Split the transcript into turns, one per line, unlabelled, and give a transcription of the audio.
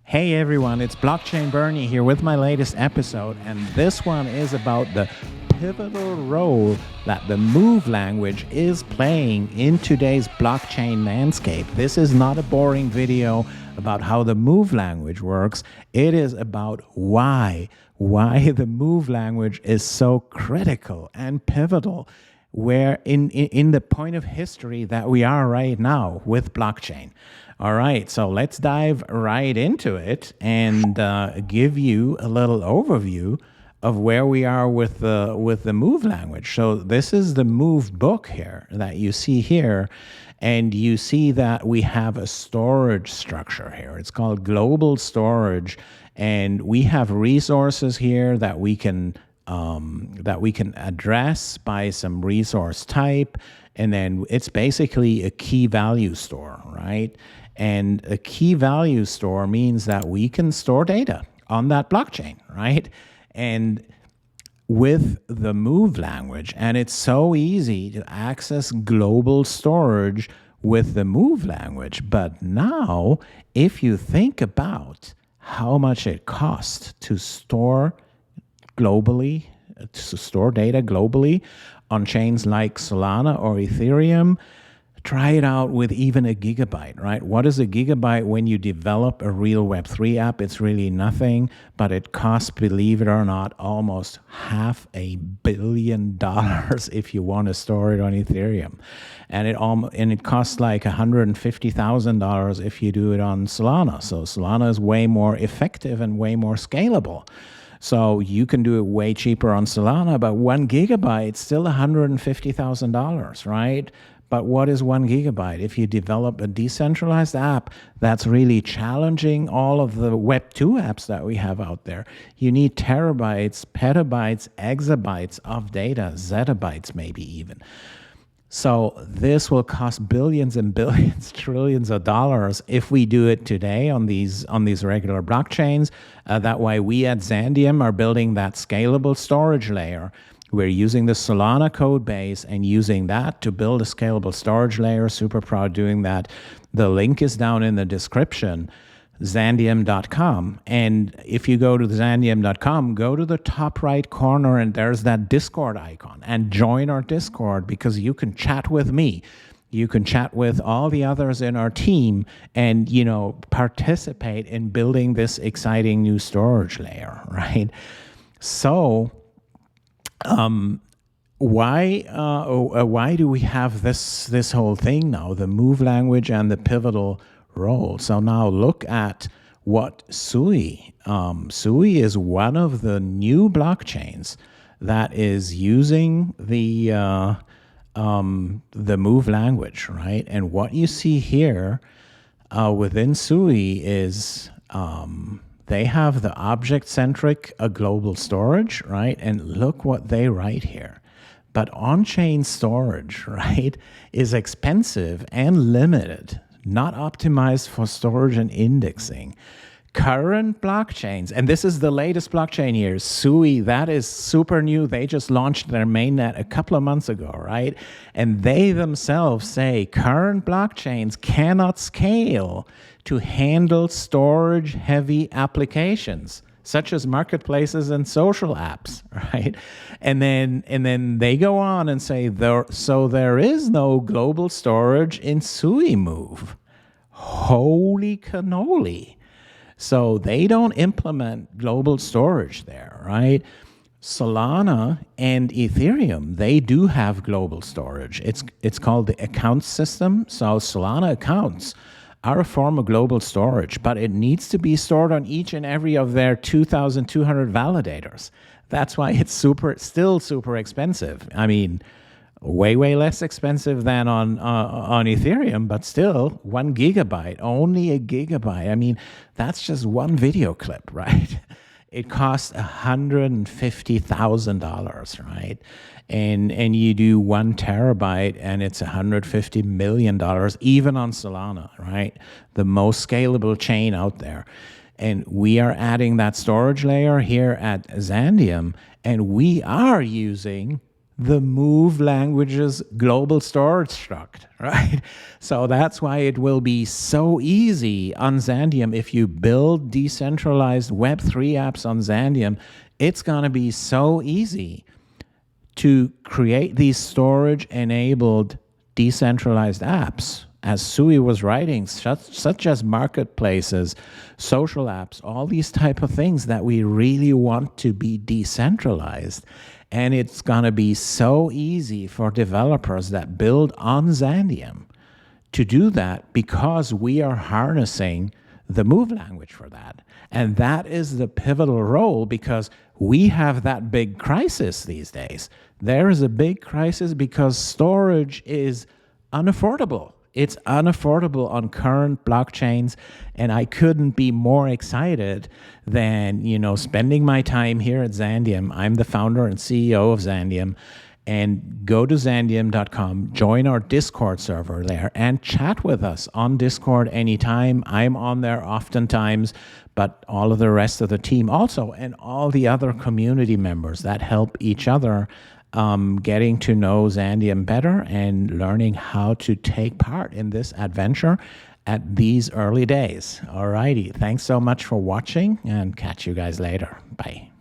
Hey everyone, it's Blockchain Bernie here with my latest episode, and this one is about the pivotal role that the Move language is playing in today's blockchain landscape. This is not a boring video about how the Move language works. It is about why the Move language is so critical and pivotal where in the point of history that we are right now with blockchain. All right, so let's dive right into it and give you a little overview of where we are with the Move language. So this is the Move book here that you see here, and you see that we have a storage structure here. It's called global storage, and we have resources here that we can address by some resource type, and then it's basically a key value store, right? And a key value store means that we can store data on that blockchain, right? And with the Move language, and it's so easy to access global storage with the Move language. But now, if you think about how much it costs to store globally, to store data globally on chains like Solana or Ethereum, try it out with even a gigabyte, right? What is a gigabyte when you develop a real Web3 app? It's really nothing, but it costs, believe it or not, almost $500 million if you want to store it on Ethereum. And it costs like $150,000 if you do it on Solana. So Solana is way more effective and way more scalable. So you can do it way cheaper on Solana, but 1 gigabyte, still $150,000, right? But what is 1 gigabyte? If you develop a decentralized app that's really challenging all of the Web2 apps that we have out there, you need terabytes, petabytes, exabytes of data, zettabytes maybe even. So this will cost billions and billions, trillions of dollars if we do it today on these regular blockchains. That way we at Xandeum are building that scalable storage layer. We're using the Solana code base and using that to build a scalable storage layer. Super proud doing that. The link is down in the description, Xandeum.com. And if you go to Xandeum.com, go to the top right corner and there's that Discord icon and join our Discord, because you can chat with me. You can chat with all the others in our team and, participate in building this exciting new storage layer, right? So why do we have this whole thing now, the Move language and the pivotal role? So now look at what Sui. Sui is one of the new blockchains that is using the Move language, right? And what you see here within Sui is they have the object-centric global storage, right? And look what they write here. But on-chain storage, right, is expensive and limited, not optimized for storage and indexing. Current blockchains, and this is the latest blockchain here, Sui, that is super new. They just launched their mainnet a couple of months ago, right? And they themselves say current blockchains cannot scale to handle storage-heavy applications, such as marketplaces and social apps, right? And then they go on and say, there is no global storage in Sui Move. Holy cannoli. So they don't implement global storage there, right? Solana and Ethereum, they do have global storage. It's called the account system. So Solana accounts are a form of global storage, but it needs to be stored on each and every of their 2,200 validators. That's why it's still super expensive. I mean, way less expensive than on Ethereum, but still 1 gigabyte, only a gigabyte. I mean, that's just one video clip, right? It costs $150,000, right? And you do 1 terabyte and it's $150 million, even on Solana, right? The most scalable chain out there. And we are adding that storage layer here at Xandeum, and we are using the Move language's global storage struct, right? So that's why it will be so easy on Xandeum. If you build decentralized Web3 apps on Xandeum, it's going to be so easy to create these storage-enabled decentralized apps, as Sui was writing, such as marketplaces, social apps, all these type of things that we really want to be decentralized. And it's going to be so easy for developers that build on Xandeum to do that because we are harnessing the Move language for that. And that is the pivotal role because we have that big crisis these days. There is a big crisis because storage is unaffordable. It's unaffordable on current blockchains, and I couldn't be more excited than, spending my time here at Xandeum. I'm the founder and CEO of Xandeum, and go to Xandeum.com, join our Discord server there, and chat with us on Discord anytime. I'm on there oftentimes, but all of the rest of the team also, and all the other community members that help each other getting to know Xandeum better and learning how to take part in this adventure at these early days. All righty. Thanks so much for watching, and catch you guys later. Bye.